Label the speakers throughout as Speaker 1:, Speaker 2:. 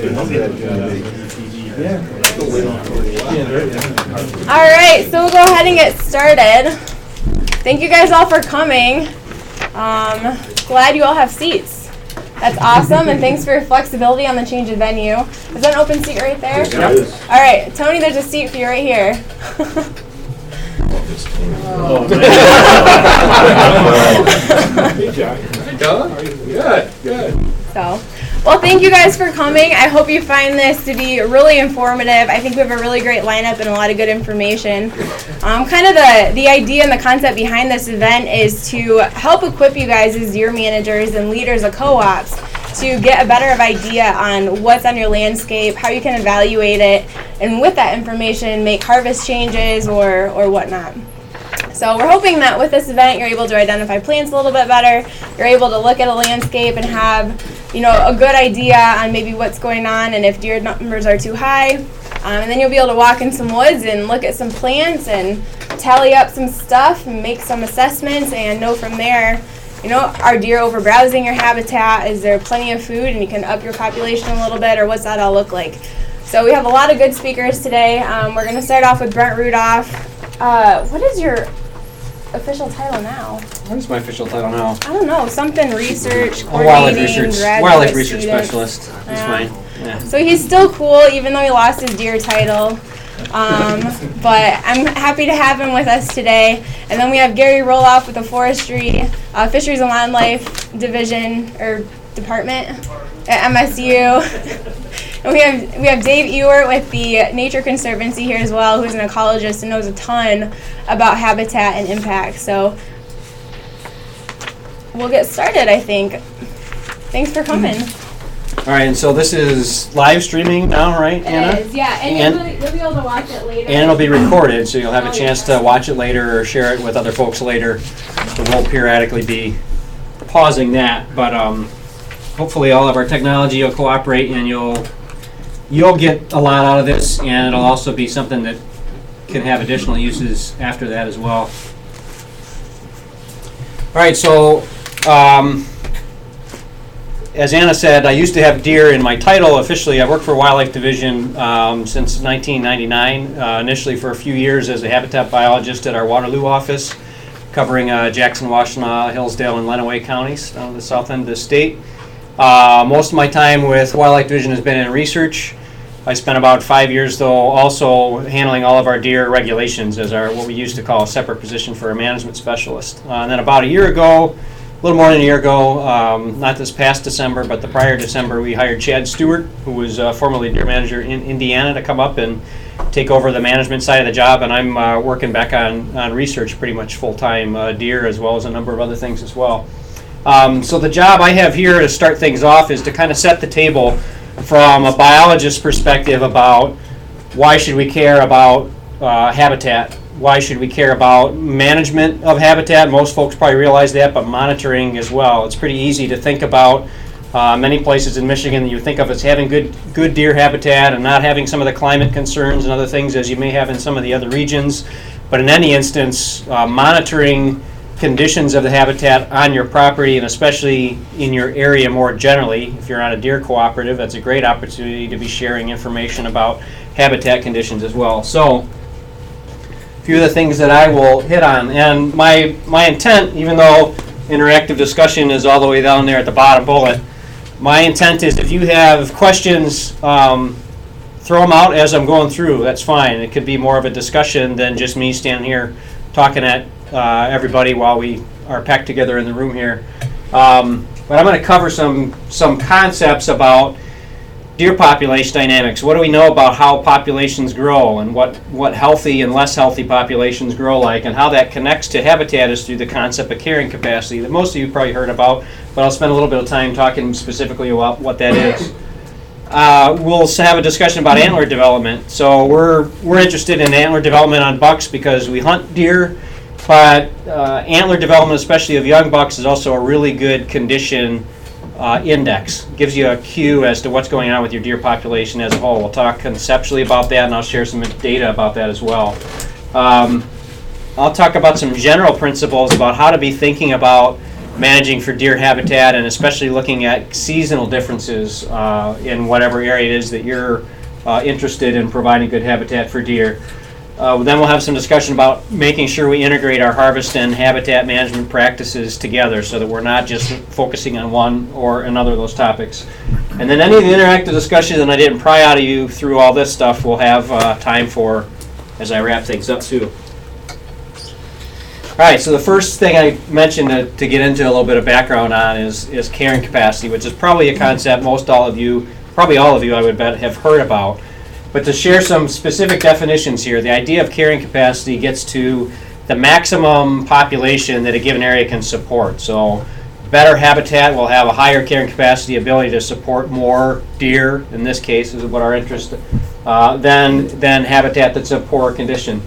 Speaker 1: All right, so we'll go ahead and get started. Thank you guys all for coming. Glad you all have seats. That's awesome, and thanks for your flexibility on the change of venue. Is that an open seat right there?
Speaker 2: Yep.
Speaker 1: All right, Tony, there's a seat for you right here.
Speaker 2: Good.
Speaker 1: So, well, thank you guys for coming. I hope you find this to be really informative. I think we have a really great lineup and a lot of good information. Kind of the idea and the concept behind this event is to help equip you guys as deer managers and leaders of co-ops to get a better idea on what's on your landscape, how you can evaluate it, and with that information make harvest changes or whatnot. So we're hoping that with this event you're able to identify plants a little bit better, you're able to look at a landscape and have a good idea on maybe what's going on and if deer numbers are too high. And then you'll be able to walk in some woods and look at some plants and tally up some stuff and make some assessments and know from there, are deer overbrowsing your habitat? Is there plenty of food and you can up your population a little bit, or what's that all look like? So we have a lot of good speakers today. We're going to start off with Brent Rudolph. What is your official title now?
Speaker 3: What is my official title now?
Speaker 1: I don't know, something research,
Speaker 3: Wildlife
Speaker 1: coordinating,
Speaker 3: Wildlife
Speaker 1: graduate
Speaker 3: research
Speaker 1: student.
Speaker 3: specialist. That's fine. Yeah.
Speaker 1: So he's still cool, even though he lost his deer title. But I'm happy to have him with us today. And then we have Gary Roloff with the Forestry, Fisheries and Wildlife Division or Department at MSU. And we have Dave Ewert with the Nature Conservancy here as well, who's an ecologist and knows a ton about habitat and impact. So we'll get started, I think. Thanks for coming.
Speaker 3: All right, and so this is live streaming now, right, Anna?
Speaker 1: It is, yeah, and you'll be able to watch it later.
Speaker 3: And it'll be recorded, so you'll have a chance to watch it later or share it with other folks later. So we'll periodically be pausing that, but hopefully all of our technology will cooperate and you'll get a lot out of this, and it'll also be something that can have additional uses after that as well. All right, so as Anna said, I used to have deer in my title officially. I worked for Wildlife Division since 1999, initially for a few years as a habitat biologist at our Waterloo office, covering Jackson, Washtenaw, Hillsdale, and Lenawee counties down the south end of the state. Most of my time with Wildlife Division has been in research. I spent about 5 years, though, also handling all of our deer regulations as what we used to call a separate position for a management specialist. And then about a little more than a year ago, not this past December, but the prior December, we hired Chad Stewart, who was formerly deer manager in Indiana, to come up and take over the management side of the job. And I'm working back on research pretty much full-time, deer, as well as a number of other things as well. So the job I have here to start things off is to kind of set the table from a biologist's perspective about why should we care about habitat, why should we care about management of habitat. Most folks probably realize that, but monitoring as well. It's pretty easy to think about many places in Michigan that you think of as having good deer habitat and not having some of the climate concerns and other things as you may have in some of the other regions. But in any instance, monitoring conditions of the habitat on your property, and especially in your area more generally. If you're on a deer cooperative, that's a great opportunity to be sharing information about habitat conditions as well. So a few of the things that I will hit on, and my intent, even though interactive discussion is all the way down there at the bottom bullet, my intent is if you have questions, throw them out as I'm going through. That's fine. It could be more of a discussion than just me standing here talking at everybody while we are packed together in the room here. But I'm going to cover some concepts about deer population dynamics. What do we know about how populations grow and what healthy and less healthy populations grow like, and how that connects to habitat is through the concept of carrying capacity that most of you probably heard about, but I'll spend a little bit of time talking specifically about what that is. We'll have a discussion about antler development. So we're interested in antler development on bucks because we hunt deer, but antler development, especially of young bucks, is also a really good condition index. Gives you a cue as to what's going on with your deer population as a whole. We'll talk conceptually about that, and I'll share some data about that as well. I'll talk about some general principles about how to be thinking about managing for deer habitat, and especially looking at seasonal differences in whatever area it is that you're interested in providing good habitat for deer. Then we'll have some discussion about making sure we integrate our harvest and habitat management practices together so that we're not just focusing on one or another of those topics. And then any of the interactive discussions that I didn't pry out of you through all this stuff we'll have time for as I wrap things up too. All right, so the first thing I mentioned to get into a little bit of background on is carrying capacity, which is probably a concept probably all of you I would bet have heard about. But to share some specific definitions here, the idea of carrying capacity gets to the maximum population that a given area can support. So better habitat will have a higher carrying capacity, ability to support more deer, in this case is what our interest, than habitat that's of poorer condition.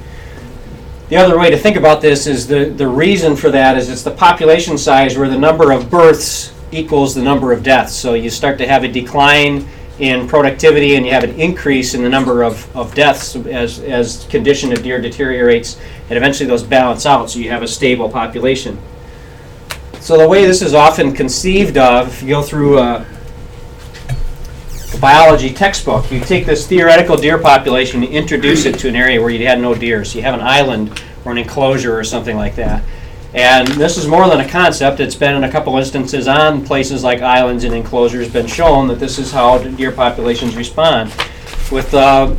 Speaker 3: The other way to think about this is the reason for that is it's the population size where the number of births equals the number of deaths. So you start to have a decline in productivity and you have an increase in the number of deaths as condition of deer deteriorates, and eventually those balance out so you have a stable population. So the way this is often conceived of, if you go through a biology textbook, you take this theoretical deer population and introduce it to an area where you had no deer. So you have an island or an enclosure or something like that. And this is more than a concept. It's been in a couple instances on places like islands and enclosures been shown that this is how deer populations respond. With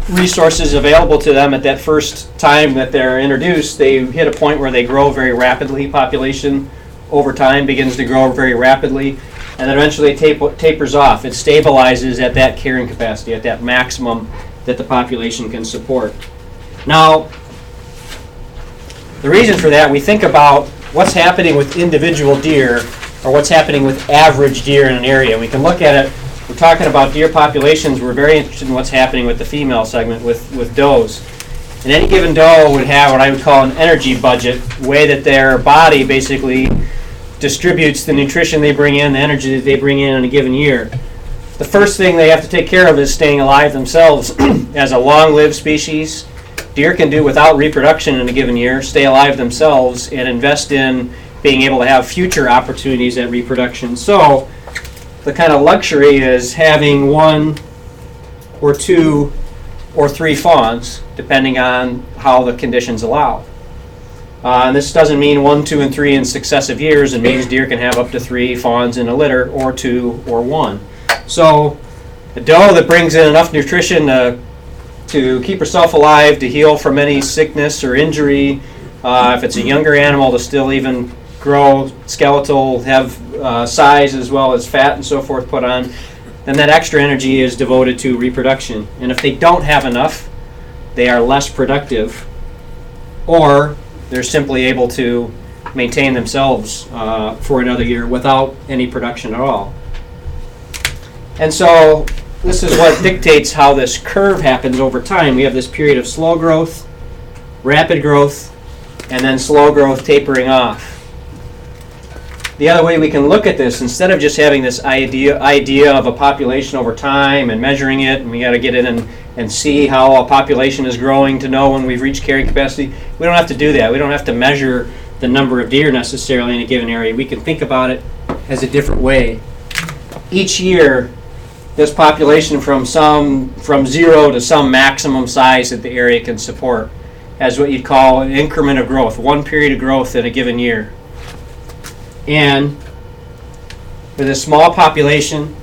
Speaker 3: resources available to them at that first time that they're introduced, they hit a point where they grow very rapidly. Population over time begins to grow very rapidly, and then eventually it tapers off. It stabilizes at that carrying capacity, at that maximum that the population can support. Now, the reason for that, we think about what's happening with individual deer or what's happening with average deer in an area. We can look at it, we're talking about deer populations, we're very interested in what's happening with the female segment, with does. And any given doe would have what I would call an energy budget, way that their body basically distributes the nutrition they bring in, the energy that they bring in a given year. The first thing they have to take care of is staying alive themselves. As a long-lived species, deer can do without reproduction in a given year, stay alive themselves, and invest in being able to have future opportunities at reproduction. So the kind of luxury is having 1 or 2 or 3 fawns, depending on how the conditions allow. And this doesn't mean 1, 2, and 3 in successive years. It means deer can have up to 3 fawns in a litter, or 2, or 1. So a doe that brings in enough nutrition to keep herself alive, to heal from any sickness or injury, if it's a younger animal to still even grow skeletal, have size as well as fat and so forth put on, then that extra energy is devoted to reproduction. And if they don't have enough, they are less productive, or they're simply able to maintain themselves for another year without any production at all. And so this is what dictates how this curve happens over time. We have this period of slow growth, rapid growth, and then slow growth tapering off. The other way we can look at this, instead of just having this idea of a population over time and measuring it, and we got to get in and see how a population is growing to know when we've reached carrying capacity, we don't have to do that. We don't have to measure the number of deer necessarily in a given area. We can think about it as a different way. Each year, this population from 0 to some maximum size that the area can support as what you'd call an increment of growth, one period of growth in a given year. And with a small population,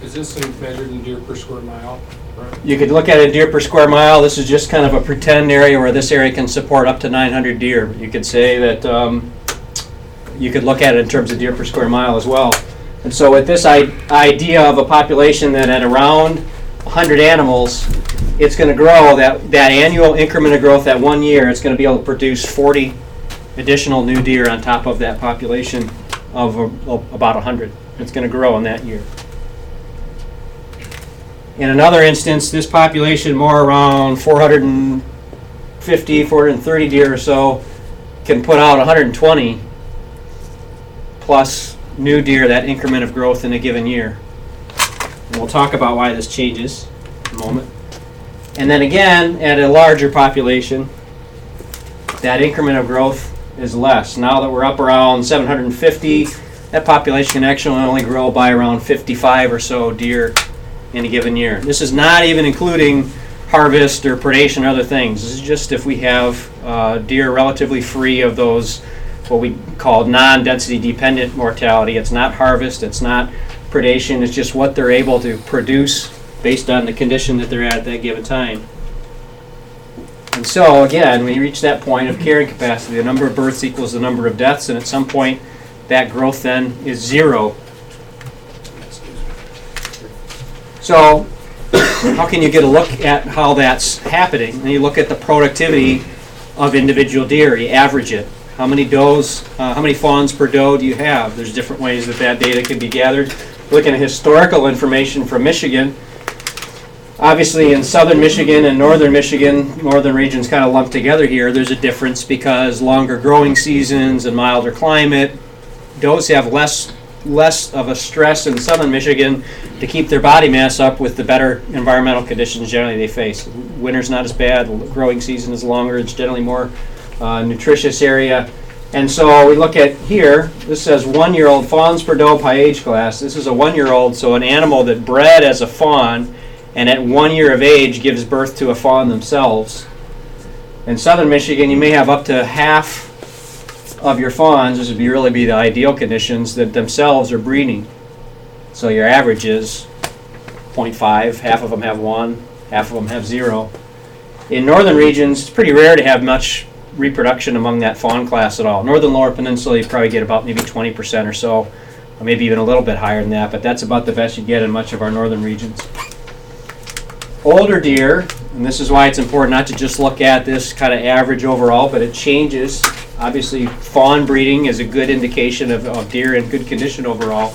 Speaker 2: is this measured in deer per square mile? Right.
Speaker 3: You could look at a deer per square mile. This is just kind of a pretend area where this area can support up to 900 deer. You could say that you could look at it in terms of deer per square mile as well. And so with this idea of a population that at around 100 animals, it's going to grow, that annual increment of growth that 1 year, it's going to be able to produce 40 additional new deer on top of that population of about 100. It's going to grow in that year. In another instance, this population, more around 450, 430 deer or so, can put out 120 plus new deer, that increment of growth in a given year. And we'll talk about why this changes in a moment. And then again, at a larger population, that increment of growth is less. Now that we're up around 750, that population can actually only grow by around 55 or so deer in a given year. This is not even including harvest or predation or other things. This is just if we have deer relatively free of those what we call non-density dependent mortality. It's not harvest, it's not predation, it's just what they're able to produce based on the condition that they're at that given time. And so again, when you reach that point of carrying capacity, the number of births equals the number of deaths, and at some point that growth then is zero. So how can you get a look at how that's happening? And you look at the productivity of individual deer, you average it. How many does, how many fawns per doe do you have? There's different ways that that data can be gathered. Looking at historical information from Michigan, obviously in southern Michigan and northern Michigan, northern regions kind of lumped together here, there's a difference because longer growing seasons and milder climate, does have less of a stress in southern Michigan to keep their body mass up with the better environmental conditions generally they face. Winter's not as bad, the growing season is longer, it's generally more nutritious area. And so we look at here, this says 1-year-old fawns per doe by age class. This is a 1-year-old, so an animal that bred as a fawn and at 1 year of age gives birth to a fawn themselves. In southern Michigan, you may have up to half of your fawns, this would really be the ideal conditions, that themselves are breeding. So your average is 0.5, half of them have 1, half of them have 0. In northern regions, it's pretty rare to have much reproduction among that fawn class at all. Northern Lower Peninsula, you probably get about maybe 20% or so, or maybe even a little bit higher than that, but that's about the best you get in much of our northern regions. Older deer, and this is why it's important not to just look at this kind of average overall, but it changes. Obviously, fawn breeding is a good indication of deer in good condition overall.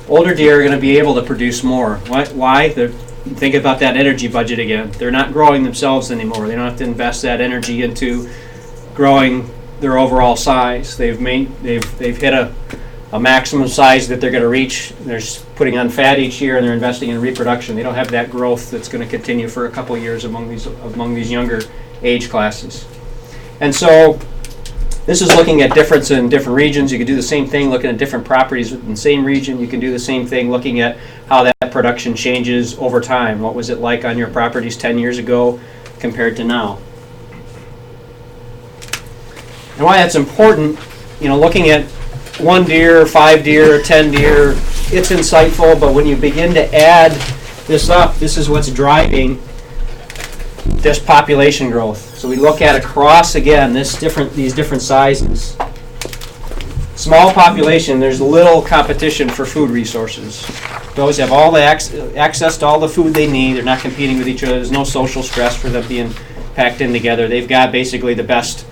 Speaker 3: Older deer are going to be able to produce more. Why? Think about that energy budget again. They're not growing themselves anymore. They don't have to invest that energy into growing their overall size. They've hit a maximum size that they're going to reach. They're putting on fat each year and they're investing in reproduction. They don't have that growth that's going to continue for a couple of years among these younger age classes. And so this is looking at difference in different regions. You can do the same thing looking at different properties within the same region. You can do the same thing looking at how that production changes over time. What was it like on your properties 10 years ago compared to now? And why that's important, looking at 1 deer, 5 deer, 10 deer, it's insightful, but when you begin to add this up, this is what's driving this population growth. So we look at across, again, these different sizes. Small population, there's little competition for food resources. Those have all the access to all the food they need. They're not competing with each other. There's no social stress for them being packed in together. They've got basically the best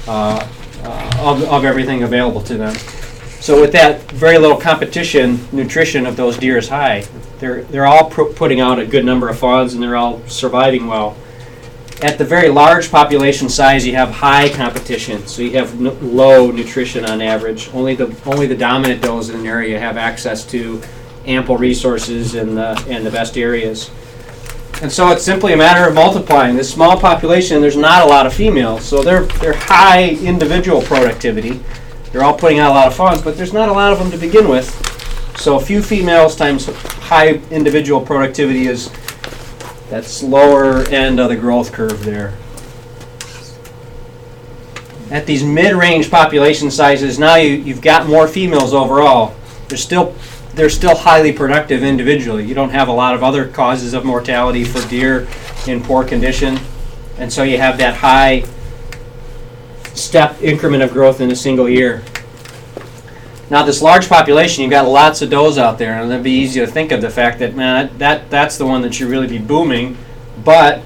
Speaker 3: of everything available to them. So with that very little competition, nutrition of those deer is high. They're all putting out a good number of fawns and they're all surviving well. At the very large population size, you have high competition, so you have low nutrition on average. Only the dominant does in an area have access to ample resources in the best areas. And so it's simply a matter of multiplying. This small population, there's not a lot of females, so they're high individual productivity. They're all putting out a lot of fawns, but there's not a lot of them to begin with. So few females times high individual productivity is that's lower end of the growth curve there. At these mid-range population sizes, now you've got more females overall. They're still highly productive individually. You don't have a lot of other causes of mortality for deer in poor condition, and so you have that high step increment of growth in a single year. Now this large population, you've got lots of does out there, and it'd be easy to think of the fact that, man, that's the one that should really be booming, but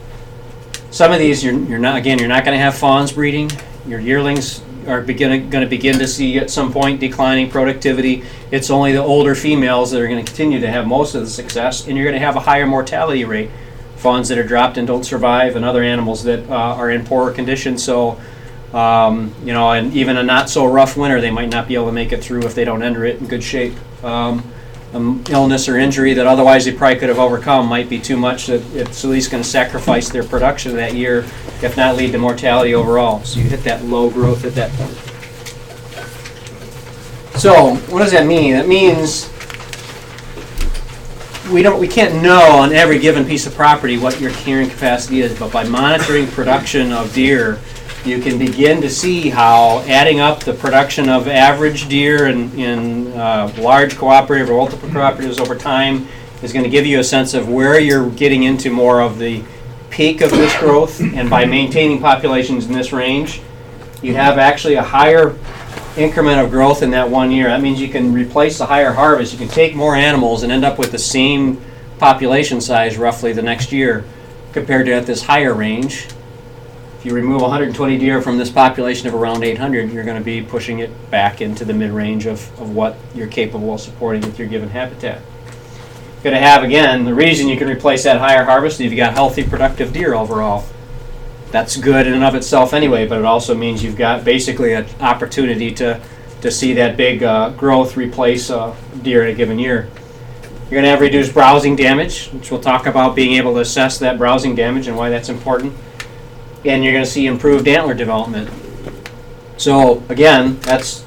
Speaker 3: some of these you're not going to have fawns breeding. Your yearlings are going to begin to see at some point declining productivity. It's only the older females that are going to continue to have most of the success, and you're going to have a higher mortality rate. Fawns that are dropped and don't survive, and other animals that are in poorer condition. So and even a not so rough winter, they might not be able to make it through if they don't enter it in good shape. Illness or injury that otherwise they probably could have overcome might be too much that it's at least going to sacrifice their production that year, if not lead to mortality overall. So you hit that low growth at that point. So what does that mean? That means we can't know on every given piece of property what your carrying capacity is, but by monitoring production of deer, you can begin to see how adding up the production of average deer in large cooperative or multiple cooperatives over time is going to give you a sense of where you're getting into more of the peak of this growth. And by maintaining populations in this range, you have actually a higher increment of growth in that 1 year. That means you can replace the higher harvest. You can take more animals and end up with the same population size roughly the next year compared to at this higher range. If you remove 120 deer from this population of around 800, you're going to be pushing it back into the mid-range of what you're capable of supporting with your given habitat. You're going to have, again, the reason you can replace that higher harvest is you've got healthy, productive deer overall. That's good in and of itself anyway, but it also means you've got basically an opportunity to see that big growth replace deer in a given year. You're going to have reduced browsing damage, which we'll talk about being able to assess that browsing damage and why that's important. And you're going to see improved antler development. So again, that's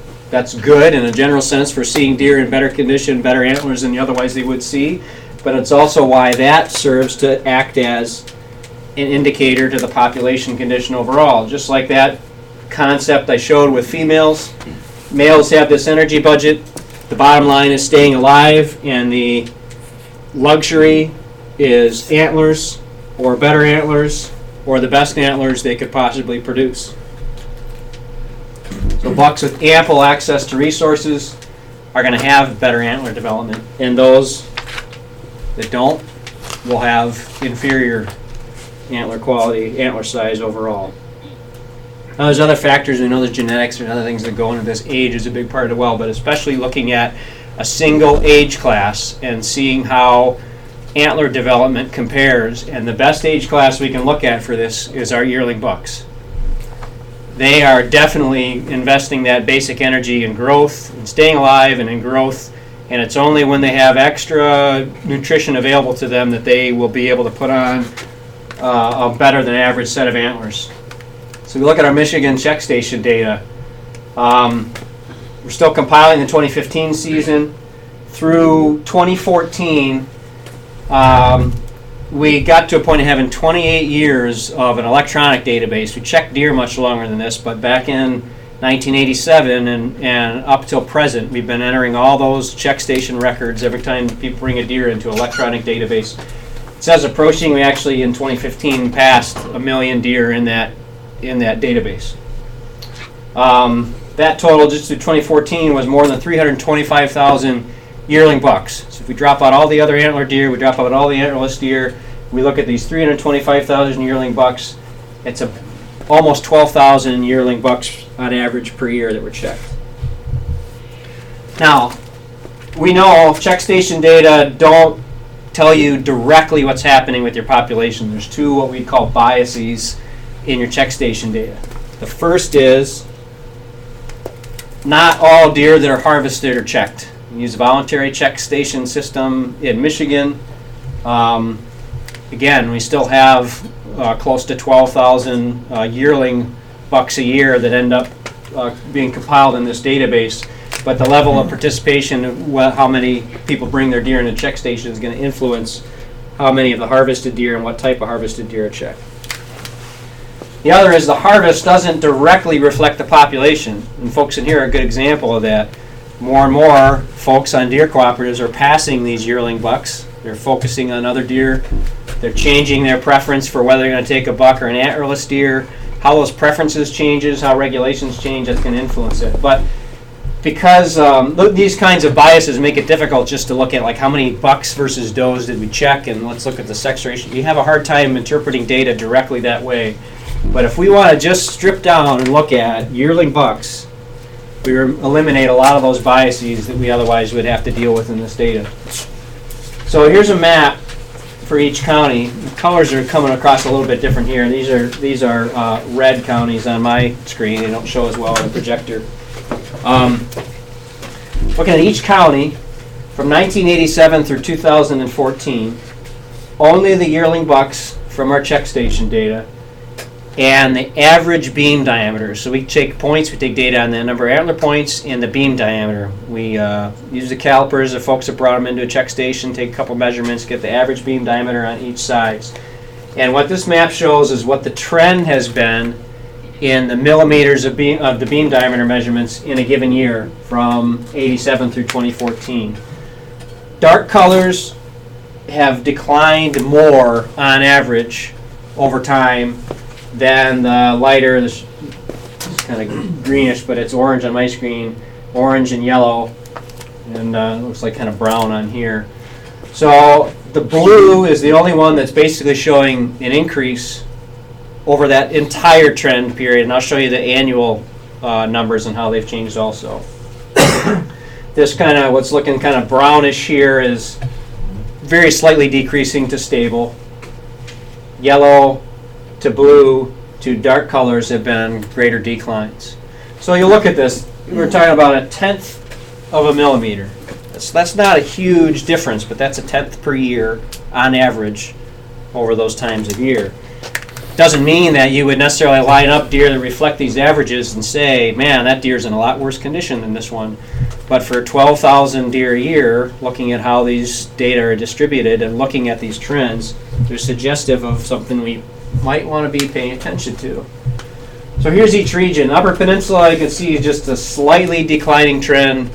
Speaker 3: good in a general sense for seeing deer in better condition, better antlers than otherwise they would see. But it's also why that serves to act as an indicator to the population condition overall. Just like that concept I showed with females, males have this energy budget. The bottom line is staying alive, and the luxury is antlers or better antlers or the best antlers they could possibly produce. So bucks with ample access to resources are going to have better antler development, and those that don't will have inferior antler quality, antler size overall. Now there's other factors. We know there's genetics and other things that go into this. Age is a big part as well, but especially looking at a single age class and seeing how antler development compares. And the best age class we can look at for this is our yearling bucks. They are definitely investing that basic energy in growth and staying alive and in growth, and it's only when they have extra nutrition available to them that they will be able to put on a better than average set of antlers. So we look at our Michigan check station data. We're still compiling the 2015 season. Through 2014, we got to a point of having 28 years of an electronic database. We checked deer much longer than this, but back in 1987 and up till present, we've been entering all those check station records every time people bring a deer into an electronic database. It says approaching, we actually in 2015 passed 1 million deer in that database. That total just through 2014 was more than 325,000 yearling bucks. So if we drop out all the other antler deer, we drop out all the antlerless deer, we look at these 325,000 yearling bucks, it's almost 12,000 yearling bucks on average per year that were checked. Now, we know check station data don't tell you directly what's happening with your population. There's two what we call biases in your check station data. The first is not all deer that are harvested are checked. We use a voluntary check station system in Michigan. Again, we still have close to 12,000 yearling bucks a year that end up being compiled in this database. But the level of participation, how many people bring their deer in a check station, is going to influence how many of the harvested deer and what type of harvested deer are checked. The other is the harvest doesn't directly reflect the population. And folks in here are a good example of that. More and more folks on deer cooperatives are passing these yearling bucks. They're focusing on other deer. They're changing their preference for whether they're going to take a buck or an antlerless deer. How those preferences changes, how regulations change, that's going to influence it. But because these kinds of biases make it difficult just to look at like how many bucks versus does did we check, and let's look at the sex ratio. You have a hard time interpreting data directly that way. But if we want to just strip down and look at yearling bucks, we eliminate a lot of those biases that we otherwise would have to deal with in this data. So here's a map for each county. The colors are coming across a little bit different here. These are red counties on my screen. They don't show as well on the projector. Looking at each county from 1987 through 2014, only the yearling bucks from our check station data and the average beam diameter. So we take points, we take data on the number of antler points and the beam diameter. We use the calipers. The folks that brought them into a check station, take a couple measurements, get the average beam diameter on each side. And what this map shows is what the trend has been in the millimeters of the beam diameter measurements in a given year from 87 through 2014. Dark colors have declined more on average over time than the lighter, this kind of greenish, but it's orange on my screen, orange and yellow, and it looks like kind of brown on here. So the blue is the only one that's basically showing an increase over that entire trend period, and I'll show you the annual numbers and how they've changed also. This kind of, what's looking kind of brownish here is very slightly decreasing to stable. Yellow to blue to dark colors have been greater declines. So you look at this, we're talking about 1/10 of a millimeter. That's not a huge difference, but that's 1/10 per year on average over those times of year. Doesn't mean that you would necessarily line up deer that reflect these averages and say, man, that deer's in a lot worse condition than this one. But for 12,000 deer a year, looking at how these data are distributed and looking at these trends, they're suggestive of something we might want to be paying attention to. So here's each region. Upper Peninsula, you can see just a slightly declining trend,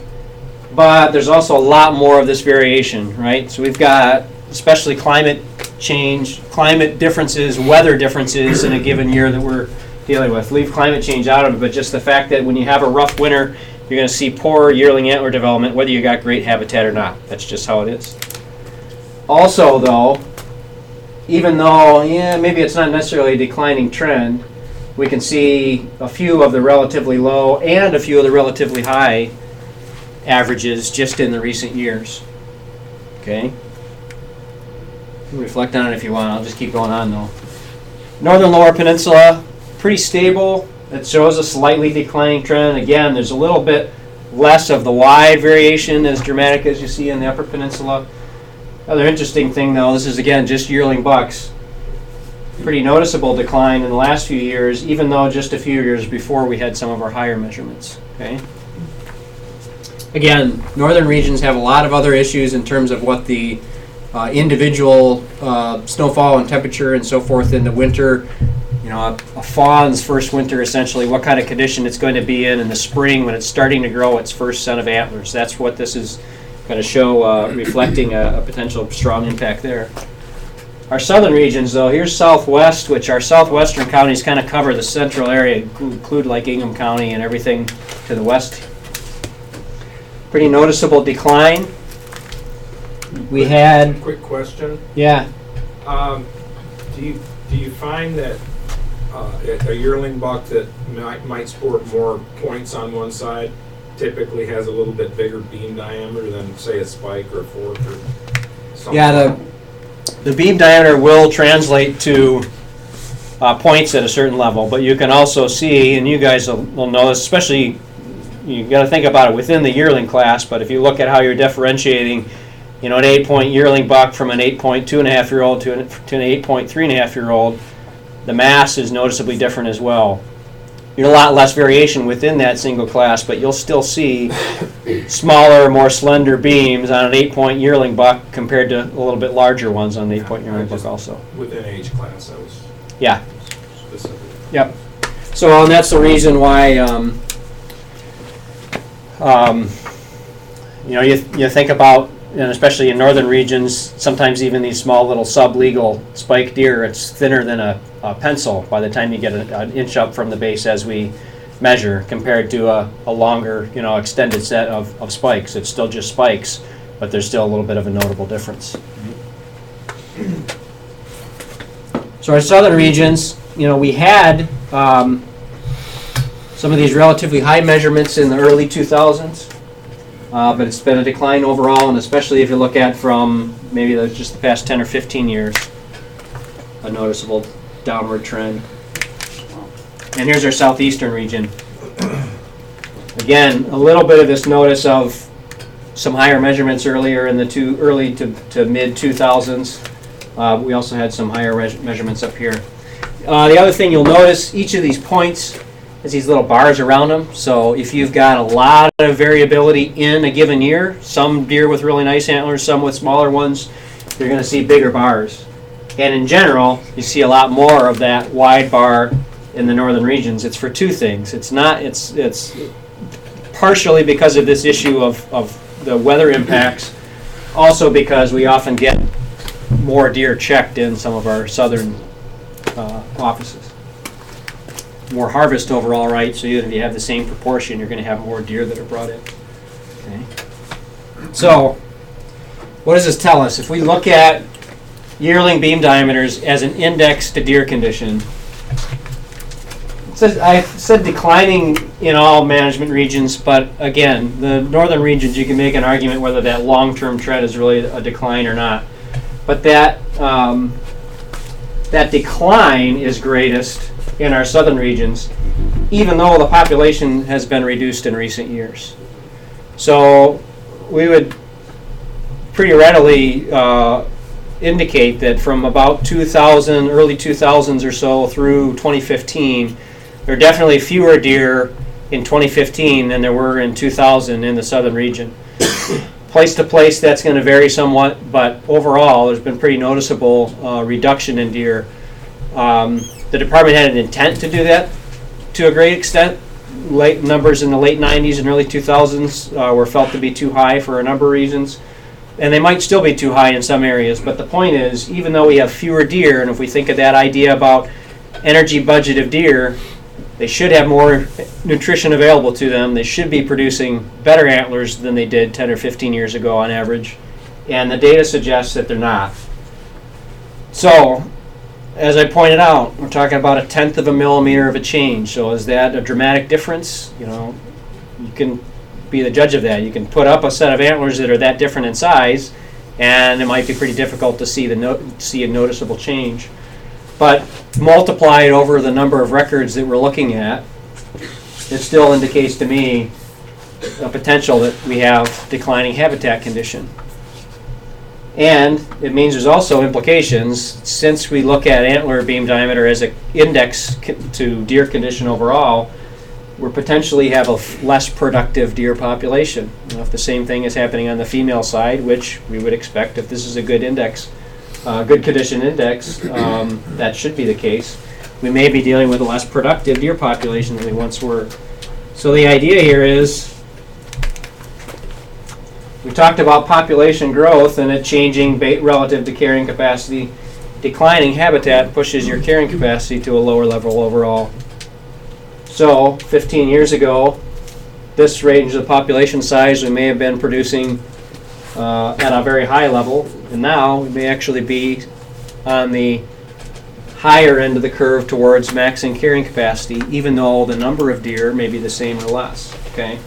Speaker 3: but there's also a lot more of this variation, right? So we've got especially climate change, climate differences, weather differences in a given year that we're dealing with. Leave climate change out of it, but just the fact that when you have a rough winter, you're going to see poor yearling antler development, whether you got great habitat or not. That's just how it is. Also, though, even though, maybe it's not necessarily a declining trend, we can see a few of the relatively low and a few of the relatively high averages just in the recent years. Okay? Reflect on it if you want. I'll just keep going on, though. Northern Lower Peninsula, pretty stable. It shows a slightly declining trend. Again, there's a little bit less of the wide variation as dramatic as you see in the Upper Peninsula. Other interesting thing, though, this is again just yearling bucks. Pretty noticeable decline in the last few years, even though just a few years before we had some of our higher measurements. Okay. Again, northern regions have a lot of other issues in terms of what the individual snowfall and temperature and so forth in the winter. You know, a fawn's first winter, essentially, what kind of condition it's going to be in the spring when it's starting to grow its first set of antlers. That's what this is going to show, reflecting a potential strong impact there. Our southern regions, though, here's Southwest, which our southwestern counties kind of cover the central area, include like Ingham County and everything to the west. Pretty noticeable decline. We had...
Speaker 2: Quick question.
Speaker 3: Yeah.
Speaker 2: Do you find that a yearling buck that might sport more points on one side typically has a little bit bigger beam diameter than, say, a spike or a fork or something?
Speaker 3: Yeah, the beam diameter will translate to points at a certain level, but you can also see, and you guys will know this, especially you got to think about it within the yearling class, but if you look at how you're differentiating, you know, an 8-point yearling buck from an 8.2.5-year-old to an 8.3.5-year-old, the mass is noticeably different as well. You're a lot less variation within that single class, but you'll still see smaller, more slender beams on an 8-point yearling buck compared to a little bit larger ones on the 8-point yearling buck also.
Speaker 2: Within age class, that was specific.
Speaker 3: Yep. So, and that's the reason why, you know, you think about, and especially in northern regions, sometimes even these small little sub-legal spike deer, it's thinner than a pencil by the time you get an inch up from the base as we measure, compared to a longer, you know, extended set of spikes. It's still just spikes, but there's still a little bit of a notable difference. So our southern regions, you know, we had some of these relatively high measurements in the early 2000s. But it's been a decline overall, and especially if you look at from maybe just the past 10 or 15 years, a noticeable downward trend. And here's our southeastern region. Again, a little bit of this notice of some higher measurements earlier in the early to mid 2000s. We also had some higher measurements up here. The other thing you'll notice, each of these points has these little bars around them. So if you've got a lot of variability in a given year, some deer with really nice antlers, some with smaller ones, you're going to see bigger bars. And in general, you see a lot more of that wide bar in the northern regions. It's for two things. It's partially because of this issue of the weather impacts, also because we often get more deer checked in some of our southern offices. More harvest overall, right? So even if you have the same proportion, you're going to have more deer that are brought in. Okay. So what does this tell us? If we look at yearling beam diameters as an index to deer condition, I said declining in all management regions, but again, the northern regions, you can make an argument whether that long-term trend is really a decline or not. But that decline is greatest in our southern regions, even though the population has been reduced in recent years. So we would pretty readily indicate that from about 2000, early 2000s or so through 2015, there are definitely fewer deer in 2015 than there were in 2000 in the southern region. Place to place, that's going to vary somewhat, but overall, there's been pretty noticeable reduction in deer. The department had an intent to do that to a great extent. Late numbers in the late 90s and early 2000s were felt to be too high for a number of reasons. And they might still be too high in some areas, but the point is, even though we have fewer deer, and if we think of that idea about energy budget of deer, they should have more nutrition available to them. They should be producing better antlers than they did 10 or 15 years ago on average. And the data suggests that they're not. So, as I pointed out, we're talking about 1/10 of a millimeter of a change. So is that a dramatic difference? You know, you can be the judge of that. You can put up a set of antlers that are that different in size, and it might be pretty difficult to see a noticeable change. But multiply it over the number of records that we're looking at, it still indicates to me a potential that we have declining habitat condition. And it means there's also implications, since we look at antler beam diameter as an index to deer condition overall, we potentially have a less productive deer population. You know, if the same thing is happening on the female side, which we would expect if this is a good index, good condition index, that should be the case. We may be dealing with a less productive deer population than we once were. So the idea here is, we talked about population growth and it changing relative to carrying capacity. Declining habitat pushes your carrying capacity to a lower level overall. So 15 years ago, this range of population size, we may have been producing at a very high level, and now we may actually be on the higher end of the curve towards maxing carrying capacity, even though the number of deer may be the same or less. Okay,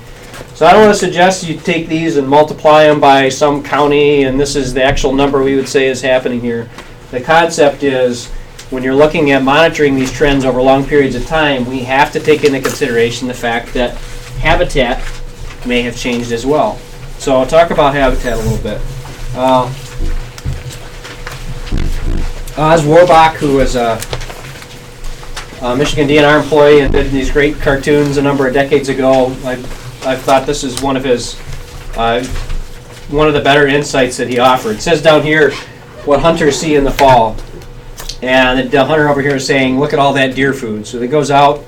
Speaker 3: so I don't want to suggest you take these and multiply them by some county, and this is the actual number we would say is happening here. The concept is, when you're looking at monitoring these trends over long periods of time, we have to take into consideration the fact that habitat may have changed as well. So I'll talk about habitat a little bit. Oz Warbach, who was a Michigan DNR employee and did these great cartoons a number of decades ago, I thought this is one of his one of the better insights that he offered. It says down here what hunters see in the fall. And the hunter over here is saying, look at all that deer food. So he goes out,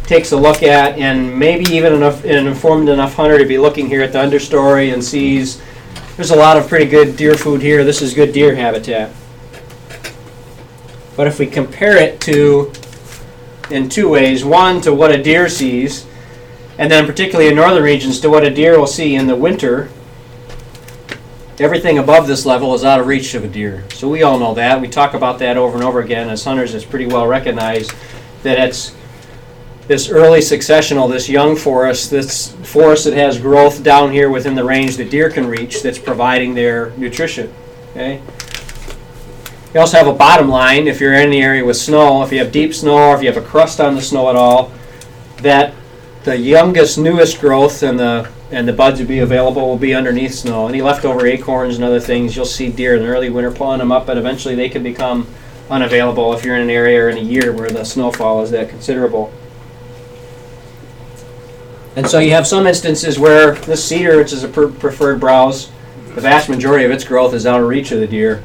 Speaker 3: takes a look at, and maybe even an informed enough hunter to be looking here at the understory and sees there's a lot of pretty good deer food here. This is good deer habitat. But if we compare it to, in two ways, one to what a deer sees, and then particularly in northern regions to what a deer will see in the winter, everything above this level is out of reach of a deer. So we all know that. We talk about that over and over again as hunters. It's pretty well recognized that it's this early successional, this young forest, this forest that has growth down here within the range that deer can reach, that's providing their nutrition. Okay. You also have a bottom line if you're in the area with snow, if you have deep snow or if you have a crust on the snow at all, that the youngest, newest growth and the buds will be available will be underneath snow. Any leftover acorns and other things, you'll see deer in the early winter pulling them up, and eventually they can become unavailable if you're in an area or in a year where the snowfall is that considerable. And so you have some instances where this cedar, which is a preferred browse, the vast majority of its growth is out of reach of the deer.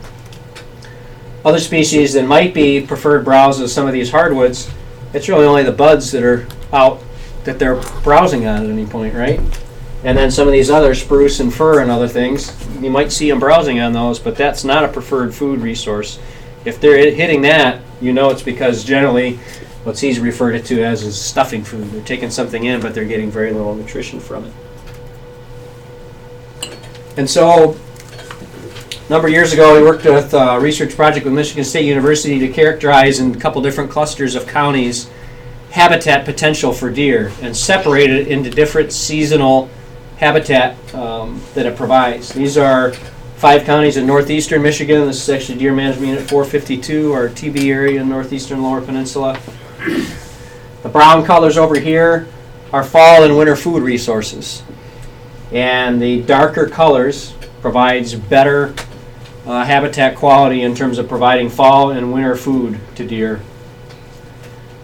Speaker 3: Other species that might be preferred browses, some of these hardwoods, it's really only the buds that are out that they're browsing on at any point, right? And then some of these other spruce and fir and other things, you might see them browsing on those, but that's not a preferred food resource. If they're hitting that, you know it's because generally what he's referred it to as is stuffing food. They're taking something in, but they're getting very little nutrition from it. And so, a number of years ago, we worked with a research project with Michigan State University to characterize in a couple different clusters of counties habitat potential for deer and separate it into different seasonal habitat that it provides. These are 5 counties in northeastern Michigan. This is actually Deer Management Unit 452, our TB area in northeastern Lower Peninsula. The brown colors over here are fall and winter food resources. And the darker colors provides better habitat quality in terms of providing fall and winter food to deer.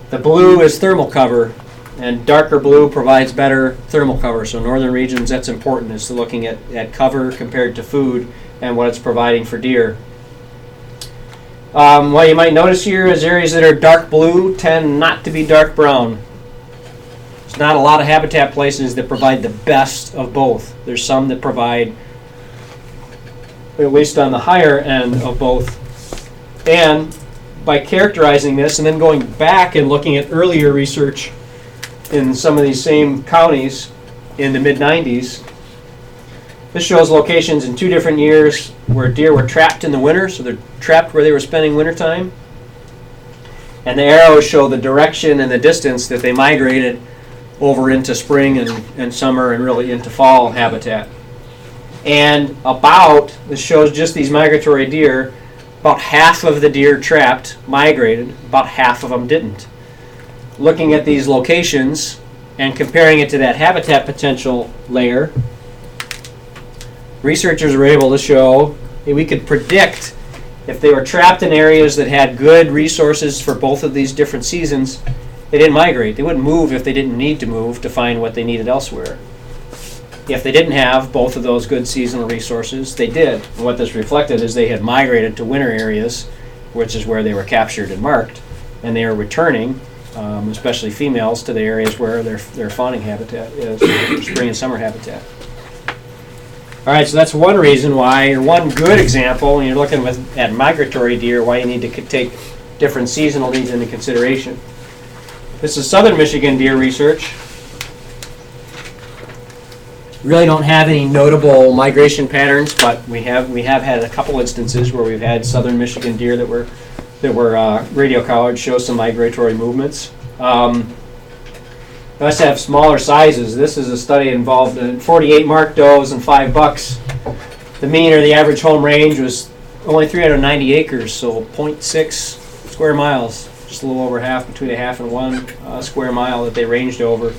Speaker 3: The blue is thermal cover, and darker blue provides better thermal cover. So northern regions, that's important, is looking at cover compared to food and what it's providing for deer. What you might notice here is areas that are dark blue tend not to be dark brown. There's not a lot of habitat places that provide the best of both. There's some that provide, at least on the higher end of both. And by characterizing this and then going back and looking at earlier research in some of these same counties in the mid-90s, this shows locations in 2 different years where deer were trapped in the winter, so they're trapped where they were spending winter time. And the arrows show the direction and the distance that they migrated over into spring and summer and really into fall habitat. And this shows just these migratory deer, about half of the deer trapped migrated, about half of them didn't. Looking at these locations and comparing it to that habitat potential layer, researchers were able to show that we could predict if they were trapped in areas that had good resources for both of these different seasons, they didn't migrate. They wouldn't move if they didn't need to move to find what they needed elsewhere. If they didn't have both of those good seasonal resources, they did. And what this reflected is they had migrated to winter areas, which is where they were captured and marked, and they are returning, especially females, to the areas where their fawning habitat is, their spring and summer habitat. All right, so that's one reason why, or one good example, when you're looking at migratory deer, why you need to take different seasonal needs into consideration. This is southern Michigan deer research. Really don't have any notable migration patterns, but we have had a couple instances where we've had southern Michigan deer that were radio collared show some migratory movements. They also have smaller sizes. This is a study involved in 48 marked does and 5 bucks. The mean or the average home range was only 390 acres, so 0.6 square miles, just a little over half, between a half and 1 square mile that they ranged over.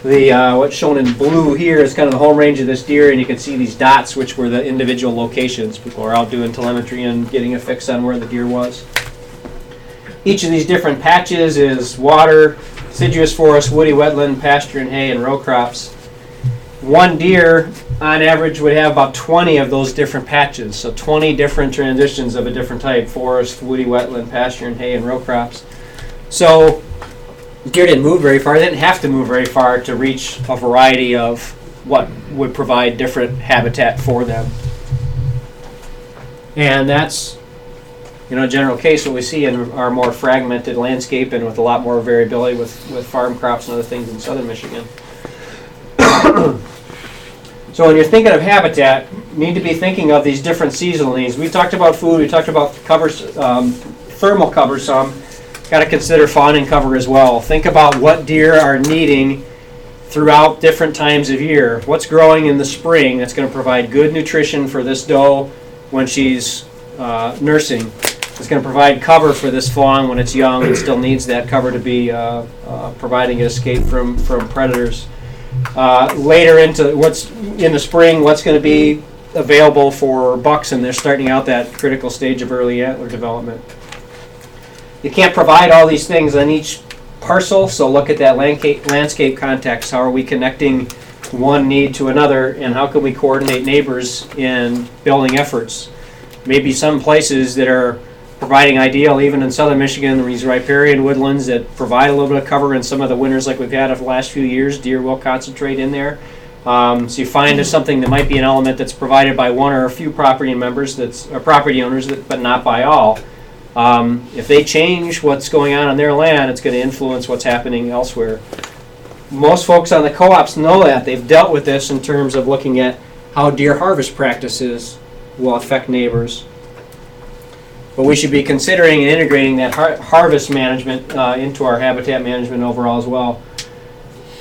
Speaker 3: What's shown in blue here is kind of the home range of this deer, and you can see these dots, which were the individual locations. People are out doing telemetry and getting a fix on where the deer was. Each of these different patches is water, deciduous forest, woody wetland, pasture and hay, and row crops. One deer, on average, would have about 20 of those different patches, so 20 different transitions of a different type: forest, woody wetland, pasture and hay, and row crops. So deer didn't move very far. They didn't have to move very far to reach a variety of what would provide different habitat for them. And that's, a general case what we see in our more fragmented landscape and with a lot more variability with farm crops and other things in southern Michigan. So when you're thinking of habitat, you need to be thinking of these different seasonal needs. We talked about food, we talked about covers, thermal cover some. Got to consider fawning cover as well. Think about what deer are needing throughout different times of year. What's growing in the spring that's going to provide good nutrition for this doe when she's nursing. It's going to provide cover for this fawn when it's young and still needs that cover to be providing escape from predators. Later into what's in the spring, what's going to be available for bucks, and they're starting out that critical stage of early antler development. You can't provide all these things on each parcel, so look at that landscape context. How are we connecting one need to another, and how can we coordinate neighbors in building efforts? Maybe some places that are providing ideal, even in southern Michigan, these riparian woodlands that provide a little bit of cover in some of the winters like we've had over the last few years, deer will concentrate in there. So you find there's something that might be an element that's provided by one or a few property members, or property owners, but not by all. If they change what's going on their land, it's going to influence what's happening elsewhere. Most folks on the co-ops know that. They've dealt with this in terms of looking at how deer harvest practices will affect neighbors. But we should be considering and integrating that harvest management into our habitat management overall as well.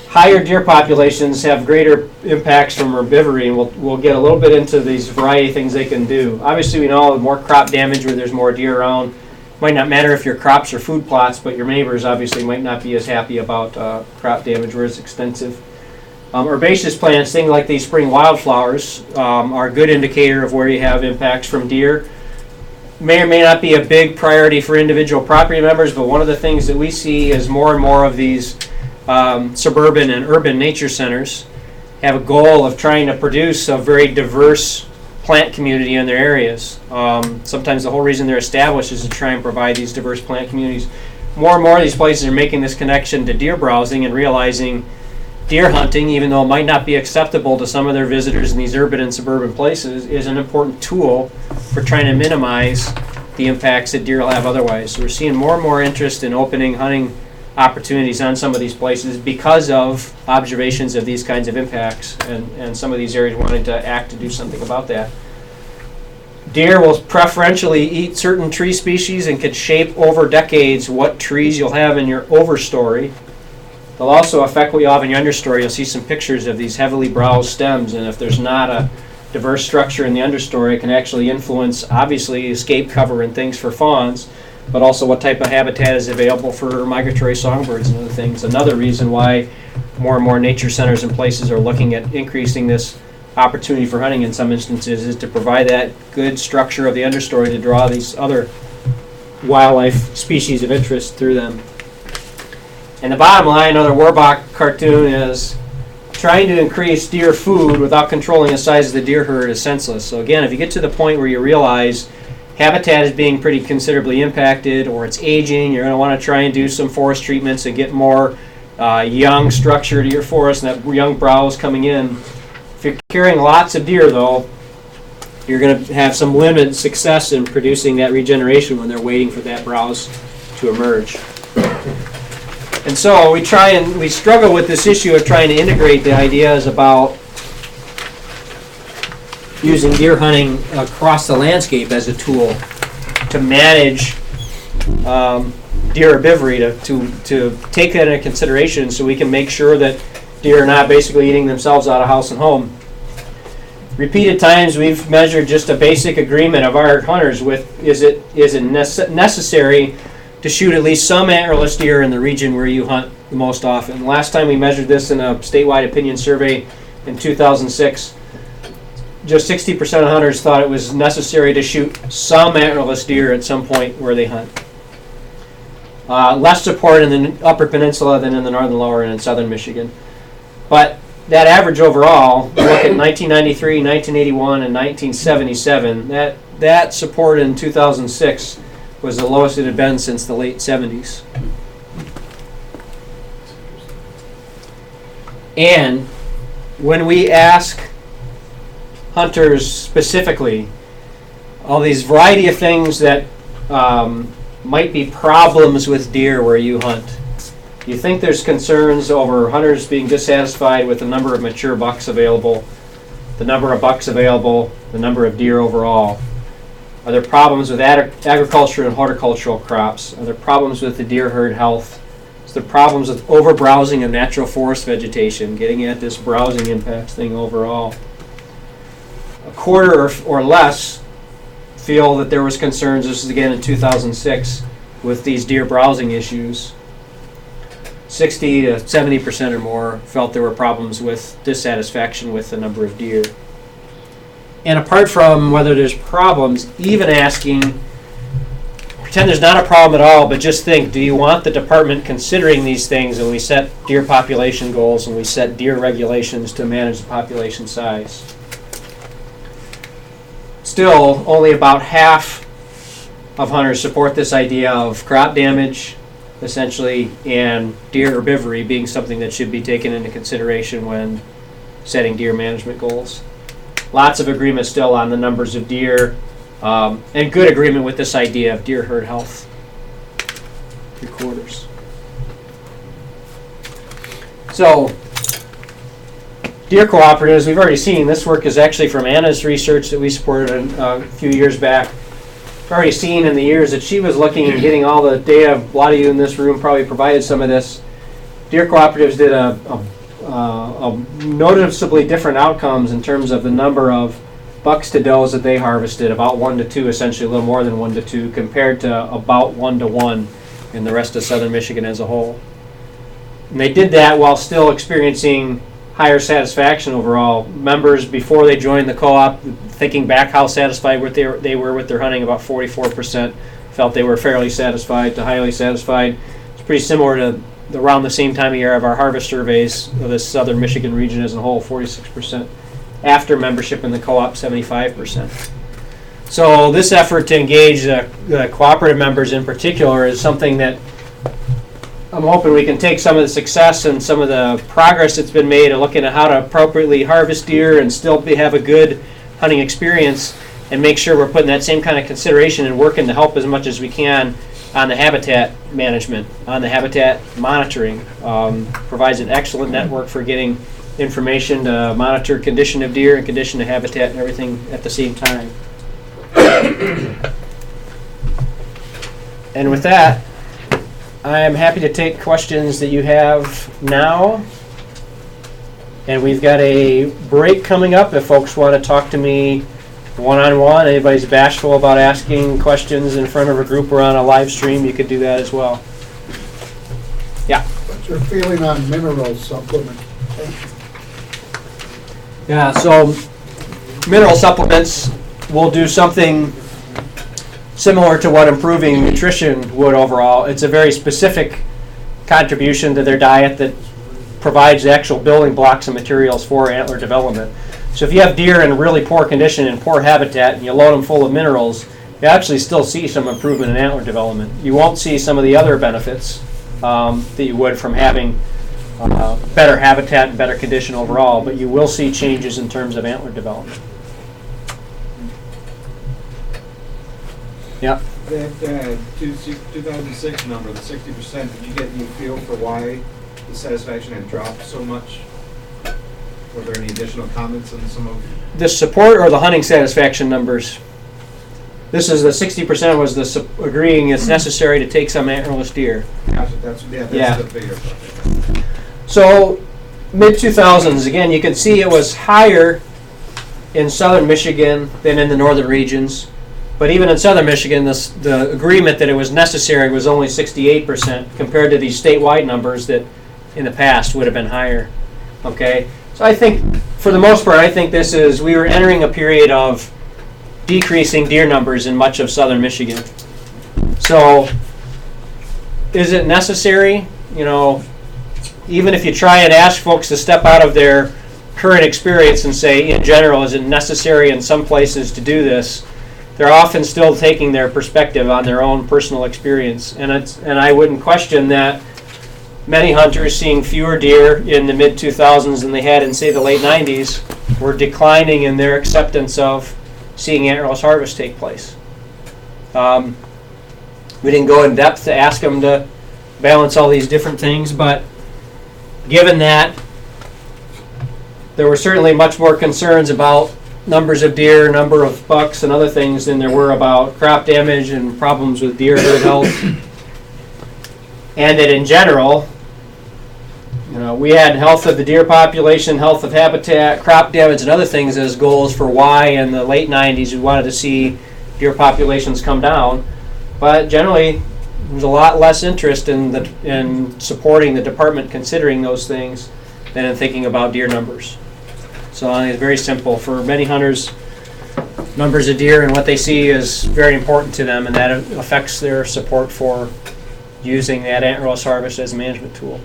Speaker 3: Higher deer populations have greater impacts from herbivory, and we'll get a little bit into these variety of things they can do. Obviously, we know more crop damage where there's more deer around. Might not matter if your crops are food plots, but your neighbors obviously might not be as happy about crop damage where it's extensive. Herbaceous plants, things like these spring wildflowers, are a good indicator of where you have impacts from deer. May or may not be a big priority for individual property members, but one of the things that we see is more and more of these suburban and urban nature centers have a goal of trying to produce a very diverse plant community in their areas. Sometimes the whole reason they're established is to try and provide these diverse plant communities. More and more of these places are making this connection to deer browsing and realizing deer hunting, even though it might not be acceptable to some of their visitors in these urban and suburban places, is an important tool for trying to minimize the impacts that deer will have otherwise. So we're seeing more and more interest in opening hunting opportunities on some of these places because of observations of these kinds of impacts, and some of these areas wanting to act to do something about that. Deer will preferentially eat certain tree species and can shape over decades what trees you'll have in your overstory. They'll also affect what you have in your understory. You'll see some pictures of these heavily browsed stems, and if there's not a diverse structure in the understory, it can actually influence, obviously, escape cover and things for fawns, but also what type of habitat is available for migratory songbirds and other things. Another reason why more and more nature centers and places are looking at increasing this opportunity for hunting in some instances is to provide that good structure of the understory to draw these other wildlife species of interest through them. And the bottom line, another Warbach cartoon, is trying to increase deer food without controlling the size of the deer herd is senseless. So again, if you get to the point where you realize habitat is being pretty considerably impacted, or it's aging, you're going to want to try and do some forest treatments and get more young structure to your forest and that young browse coming in. If you're carrying lots of deer, though, you're going to have some limited success in producing that regeneration when they're waiting for that browse to emerge. And so we struggle with this issue of trying to integrate the ideas about using deer hunting across the landscape as a tool to manage deer herbivory, to take that into consideration so we can make sure that deer are not basically eating themselves out of house and home. Repeated times we've measured just a basic agreement of our hunters with is it necessary to shoot at least some antlerless deer in the region where you hunt the most often. Last time we measured this in a statewide opinion survey in 2006, just 60% of hunters thought it was necessary to shoot some antlerless deer at some point where they hunt. Less support in the Upper Peninsula than in the Northern Lower and in Southern Michigan. But that average overall, look at 1993, 1981, and 1977, that support in 2006 was the lowest it had been since the late 70s. And when we ask hunters specifically, all these variety of things that might be problems with deer where you hunt, do you think there's concerns over hunters being dissatisfied with the number of mature bucks available, the number of bucks available, the number of deer overall? Are there problems with agriculture and horticultural crops? Are there problems with the deer herd health? Is there problems with over-browsing of natural forest vegetation, getting at this browsing impacts thing overall? A quarter or less feel that there was concerns, this is again in 2006, with these deer browsing issues. 60 to 70% or more felt there were problems with dissatisfaction with the number of deer. And apart from whether there's problems, even asking pretend there's not a problem at all, but just think, do you want the department considering these things when we set deer population goals and we set deer regulations to manage the population size? Still, only about half of hunters support this idea of crop damage, essentially, and deer herbivory being something that should be taken into consideration when setting deer management goals. Lots of agreement still on the numbers of deer, and good agreement with this idea of deer herd health. 3/4. So, deer cooperatives, we've already seen, this work is actually from Anna's research that we supported a few years back. We've already seen in the years that she was looking and getting all the data, a lot of you in this room probably provided some of this. Deer cooperatives did a noticeably different outcomes in terms of the number of bucks to does that they harvested, about 1 to 2, essentially a little more than 1 to 2, compared to about 1 to 1 in the rest of southern Michigan as a whole. And they did that while still experiencing higher satisfaction overall. Members, before they joined the co-op, thinking back how satisfied they were with their hunting, about 44% felt they were fairly satisfied to highly satisfied. It's pretty similar to around the same time of year of our harvest surveys of the southern Michigan region as a whole, 46%. After membership in the co-op, 75%. So this effort to engage the cooperative members in particular is something that I'm hoping we can take some of the success and some of the progress that's been made in looking at how to appropriately harvest deer and still have a good hunting experience, and make sure we're putting that same kind of consideration and working to help as much as we can on the habitat management, on the habitat monitoring. Provides an excellent network for getting information to monitor condition of deer and condition of habitat and everything at the same time. And with that, I am happy to take questions that you have now. And we've got a break coming up if folks want to talk to me one-on-one. Anybody's bashful about asking questions in front of a group or on a live stream, you could do that as well. Yeah.
Speaker 4: What's your feeling on mineral supplement?
Speaker 3: Yeah, so mineral supplements will do something similar to what improving nutrition would overall. It's a very specific contribution to their diet that provides the actual building blocks and materials for antler development. So if you have deer in really poor condition and poor habitat and you load them full of minerals, you actually still see some improvement in antler development. You won't see some of the other benefits that you would from having better habitat and better condition overall, but you will see changes in terms of antler development. Yeah.
Speaker 5: That 2006 number, the 60%, did you get any feel for why the satisfaction had dropped so much? Were there any additional comments on some of
Speaker 3: the support or the hunting satisfaction numbers? This is the 60% was the agreeing it's necessary to take some antlerless deer.
Speaker 5: That's the figure.
Speaker 3: So mid-2000s, again, you can see it was higher in southern Michigan than in the northern regions. But even in southern Michigan, the agreement that it was necessary was only 68% compared to these statewide numbers that in the past would have been higher. Okay? So I think, for the most part, I think we were entering a period of decreasing deer numbers in much of southern Michigan. So is it necessary? You know, even if you try and ask folks to step out of their current experience and say, in general, is it necessary in some places to do this? They're often still taking their perspective on their own personal experience. And I wouldn't question that many hunters seeing fewer deer in the mid-2000s than they had in, say, the late 90s were declining in their acceptance of seeing antlerless harvest take place. We didn't go in depth to ask them to balance all these different things, but given that, there were certainly much more concerns about numbers of deer, number of bucks, and other things than there were about crop damage and problems with deer herd health. And that in general, you know, we had health of the deer population, health of habitat, crop damage, and other things as goals for why in the late 90s we wanted to see deer populations come down. But generally, there's a lot less interest in supporting the department considering those things than in thinking about deer numbers. So I think it's very simple. For many hunters, numbers of deer and what they see is very important to them, and that affects their support for using that antlerless harvest as a management tool.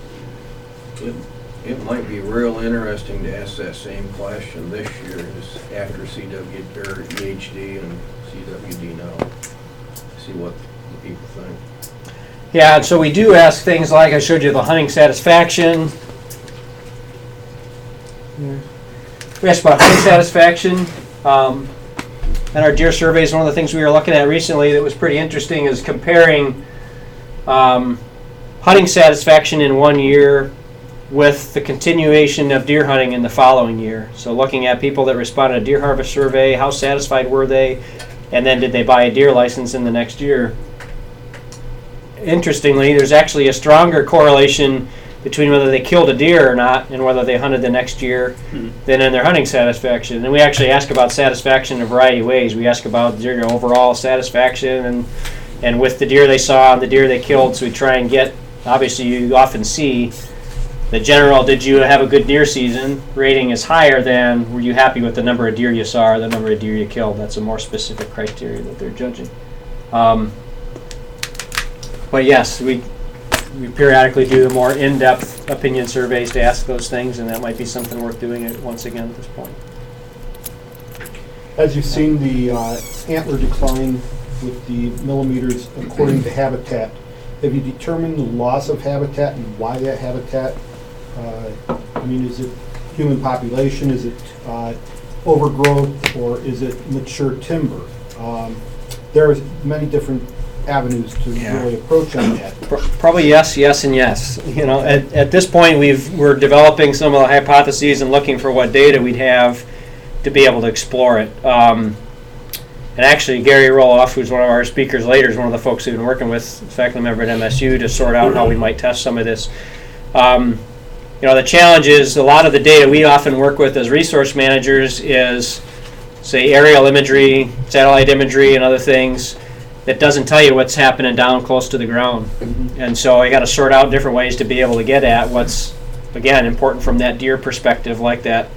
Speaker 6: It might be real interesting to ask that same question this year as after CW or EHD and CWD now. See what the people think.
Speaker 3: Yeah, and so we do ask things like, I showed you the hunting satisfaction. We asked about hunting satisfaction. And our deer surveys, one of the things we were looking at recently that was pretty interesting is comparing hunting satisfaction in one year with the continuation of deer hunting in the following year. So looking at people that responded to a deer harvest survey, how satisfied were they, and then did they buy a deer license in the next year. Interestingly, there's actually a stronger correlation between whether they killed a deer or not and whether they hunted the next year than in their hunting satisfaction. And we actually ask about satisfaction in a variety of ways. We ask about deer overall satisfaction and with the deer they saw and the deer they killed. So we try and get, obviously you often see the general, did you have a good deer season, rating is higher than were you happy with the number of deer you saw or the number of deer you killed. That's a more specific criteria that they're judging. But yes, we periodically do more in-depth opinion surveys to ask those things, and that might be something worth doing it once again at this point.
Speaker 4: As you've seen the antler decline with the millimeters according to habitat, have you determined the loss of habitat and why that habitat? I mean, is it human population? Is it overgrowth, or is it mature timber? There are many different avenues to really approach on that.
Speaker 3: Probably yes, and yes. You know, at this point, we're developing some of the hypotheses and looking for what data we'd have to be able to explore it. And actually, Gary Roloff, who's one of our speakers later, is one of the folks we've been working with, faculty member at MSU, to sort out how we might test some of this. You know, the challenge is a lot of the data we often work with as resource managers is, say, aerial imagery, satellite imagery, and other things that doesn't tell you what's happening down close to the ground. And so I got to sort out different ways to be able to get at what's, again, important from that deer perspective, like that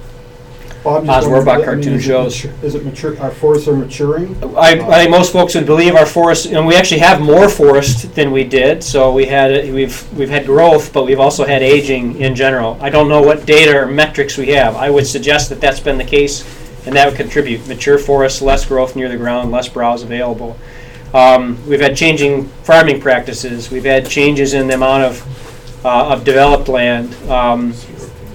Speaker 3: Oz Werbach cartoon shows.
Speaker 4: Is it mature? Our forests are maturing?
Speaker 3: I think most folks would believe our forests, and we actually have more forest than we did. So we've had growth, but we've also had aging in general. I don't know what data or metrics we have. I would suggest that that's been the case, and that would contribute. Mature forests, less growth near the ground, less browse available. We've had changing farming practices. We've had changes in the amount of developed land.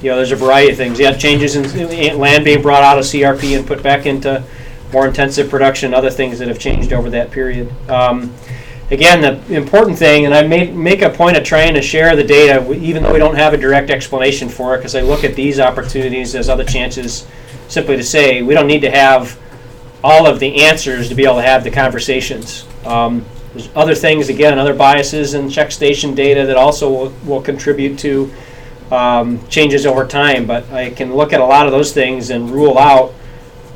Speaker 3: You know, there's a variety of things. You have changes in land being brought out of CRP and put back into more intensive production, other things that have changed over that period. Again, the important thing, and I make a point of trying to share the data, even though we don't have a direct explanation for it, because I look at these opportunities as other chances simply to say we don't need to have all of the answers to be able to have the conversations. There's other things, again, other biases in check station data that also will contribute to changes over time, but I can look at a lot of those things and rule out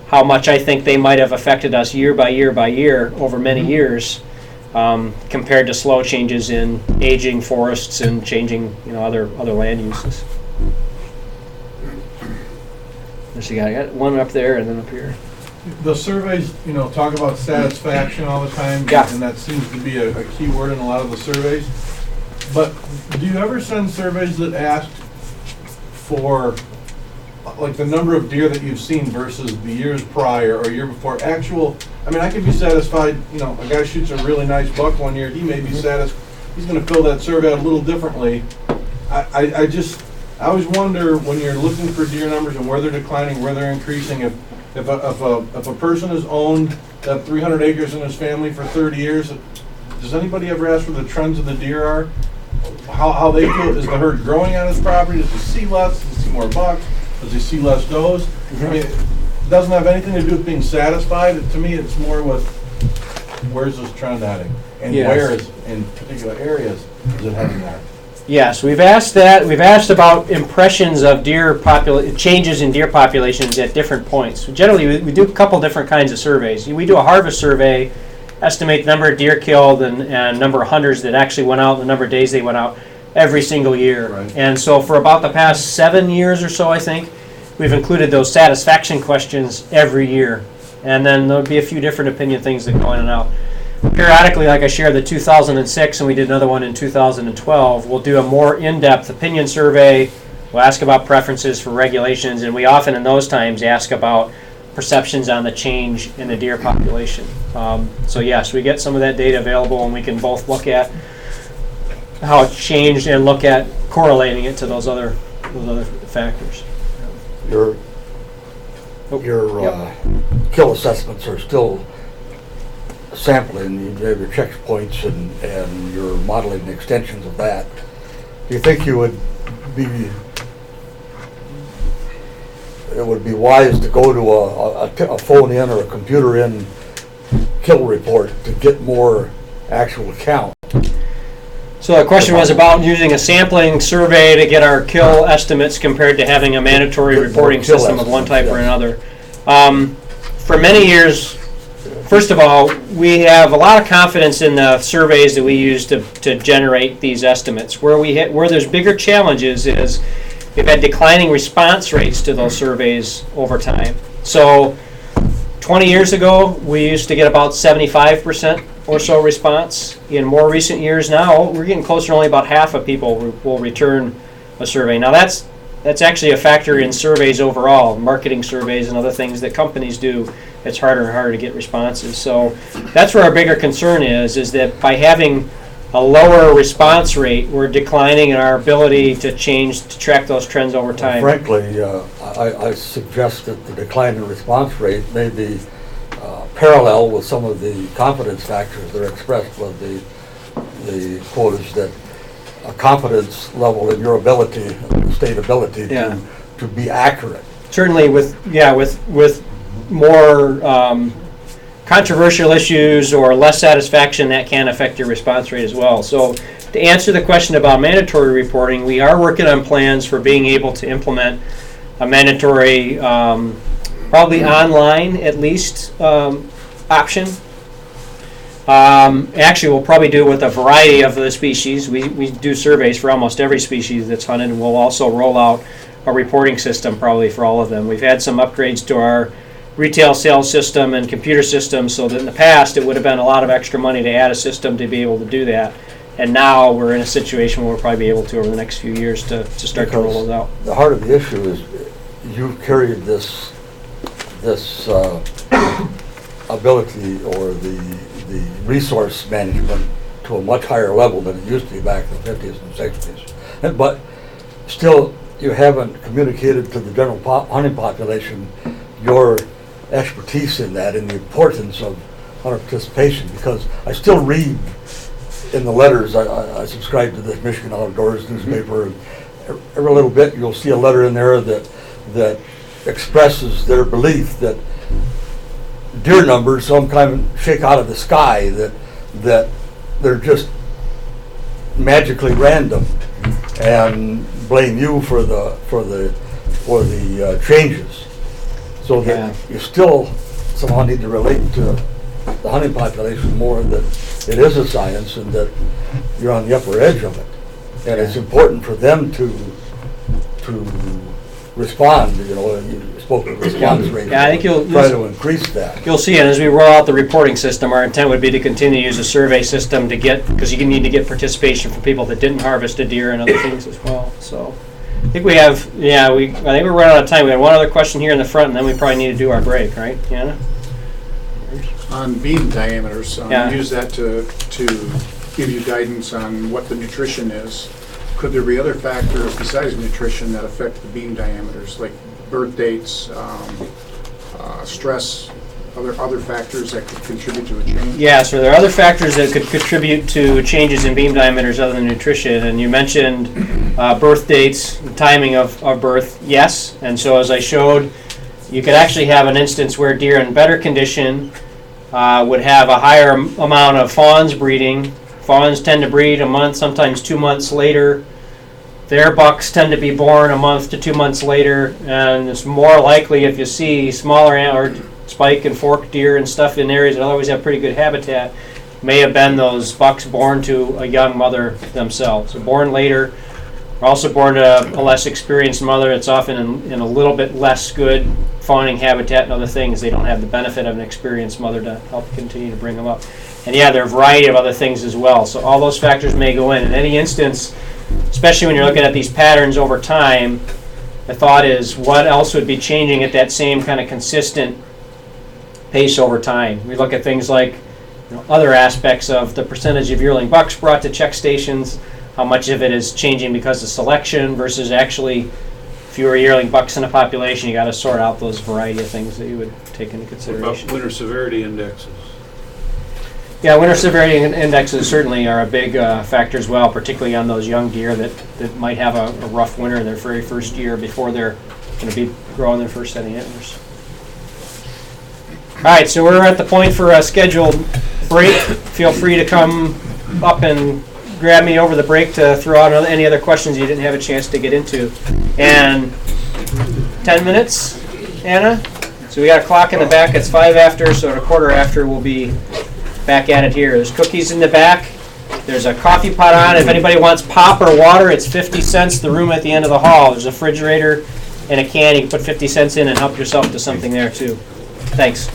Speaker 3: how much I think they might have affected us year by year by year over many years, compared to slow changes in aging forests and changing, you know, other land uses. I got one up there and then up here.
Speaker 7: The surveys, you know, talk about satisfaction all the time,
Speaker 3: Yeah.
Speaker 7: and that seems to be a key word in a lot of the surveys. But do you ever send surveys that ask for, like, the number of deer that you've seen versus the years prior or year before? Actual, I mean, I can be satisfied, you know, a guy shoots a really nice buck one year, he may be satisfied, he's going to fill that survey out a little differently. I always wonder when you're looking for deer numbers and where they're declining, where they're increasing, if a person has owned that 300 acres in his family for 30 years, does anybody ever ask where the trends of the deer are? How they feel? Is the herd growing on his property? Does he see less? Does he see more bucks? Does he see less does? I mean, it doesn't have anything to do with being satisfied. To me, it's more with where's this trend heading? And
Speaker 3: Yes.
Speaker 7: where is, in particular areas, is it heading there?
Speaker 3: Yes, we've asked that. We've asked about impressions of changes in deer populations at different points. Generally, we do a couple different kinds of surveys. We do a harvest survey, estimate the number of deer killed and number of hunters that actually went out, and the number of days they went out every single year.
Speaker 7: Right.
Speaker 3: And so for about the past 7 years or so, I think, we've included those satisfaction questions every year. And then there'll be a few different opinion things that go in and out. Periodically, like I shared the 2006, and we did another one in 2012, we'll do a more in-depth opinion survey. We'll ask about preferences for regulations, and we often in those times ask about perceptions on the change in the deer population. So yes, we get some of that data available, and we can both look at how it's changed and look at correlating it to those other factors.
Speaker 8: Your
Speaker 3: Yep.
Speaker 8: kill assessments are still sampling, you have your checkpoints and your modeling extensions of that. Do you think it would be wise to go to a phone in or a computer in kill report to get more actual count?
Speaker 3: So the question was about using a sampling survey to get our kill estimates compared to having a mandatory
Speaker 8: Get more
Speaker 3: reporting
Speaker 8: kill
Speaker 3: system of one type or
Speaker 8: estimates,
Speaker 3: another. For many years, first of all, we have a lot of confidence in the surveys that we use to generate these estimates. Where there's bigger challenges is we've had declining response rates to those surveys over time. So 20 years ago, we used to get about 75% or so response. In more recent years now, we're getting closer to only about half of people will return a survey. Now that's actually a factor in surveys overall, marketing surveys and other things that companies do. It's harder and harder to get responses. So that's where our bigger concern is that by having a lower response rate, we're declining in our ability to track those trends over time.
Speaker 8: Frankly, I suggest that the decline in response rate may be parallel with some of the confidence factors that are expressed with the quotas, that a confidence level in your ability, state ability to be accurate.
Speaker 3: Certainly with more controversial issues or less satisfaction, that can affect your response rate as well. So to answer the question about mandatory reporting, we are working on plans for being able to implement a mandatory, probably online at least, option. Actually, we'll probably do it with a variety of the species. We do surveys for almost every species that's hunted, and we'll also roll out a reporting system probably for all of them. We've had some upgrades to our retail sales system and computer system, so that in the past it would have been a lot of extra money to add a system to be able to do that. And now we're in a situation where we'll probably be able to over the next few years to start to roll those out.
Speaker 8: The heart of the issue is you've carried this ability or the resource management to a much higher level than it used to be back in the 50s and 60s. But still, you haven't communicated to the general hunting population your expertise in that and the importance of hunter participation, because I still read in the letters, I subscribe to the Michigan Outdoors newspaper, and every little bit you'll see a letter in there that expresses their belief that deer numbers some kind of shake out of the sky, that they're just magically random, and blame you for the changes. So that you still somehow need to relate to the hunting population more, that it is a science and that you're on the upper edge of it, and it's important for them to respond. You know, you spoke of response rate.
Speaker 3: Yeah, I think you'll
Speaker 8: try to increase that.
Speaker 3: You'll see it as we roll out the reporting system. Our intent would be to continue to use a survey system to get, because you need to get participation from people that didn't harvest a deer and other things as well. So I think we have, I think we're running out of time. We had one other question here in the front, and then we probably need to do our break, right, Deanna?
Speaker 9: On beam diameters,
Speaker 3: Yeah.
Speaker 9: use that to give you guidance on what the nutrition is. Could there be other factors besides nutrition that affect the beam diameters, like birth dates, stress, other factors that could contribute to a change?
Speaker 3: Yeah, so there are other factors that could contribute to changes in beam diameters other than nutrition. And you mentioned birth dates, timing of birth. Yes, and so as I showed, you could actually have an instance where deer in better condition would have a higher amount of fawns breeding. Fawns tend to breed a month, sometimes 2 months later. Their bucks tend to be born a month to 2 months later, and it's more likely if you see smaller or spike and fork deer and stuff in areas that otherwise have pretty good habitat, may have been those bucks born to a young mother themselves. So born later, are also born to a less experienced mother. It's often in a little bit less good fawning habitat and other things. They don't have the benefit of an experienced mother to help continue to bring them up. And yeah, there are a variety of other things as well. So all those factors may go in. In any instance, especially when you're looking at these patterns over time, the thought is what else would be changing at that same kind of consistent pace over time. We look at things like other aspects of the percentage of yearling bucks brought to check stations, how much of it is changing because of selection versus actually fewer yearling bucks in a population. You got to sort out those variety of things that you would take into consideration.
Speaker 10: About winter severity indexes.
Speaker 3: Yeah, winter severity indexes certainly are a big factor as well, particularly on those young deer that might have a rough winter their very first year before they're going to be growing their first set of antlers. All right, so we're at the point for a scheduled break. Feel free to come up and grab me over the break to throw out any other questions you didn't have a chance to get into. And 10 minutes, Anna? So we got a clock in the back. It's 5 after, so at a quarter after we'll be back at it here. There's cookies in the back. There's a coffee pot on. If anybody wants pop or water, it's 50 cents, the room at the end of the hall. There's a refrigerator and a can. You can put 50 cents in and help yourself to something there too. Thanks.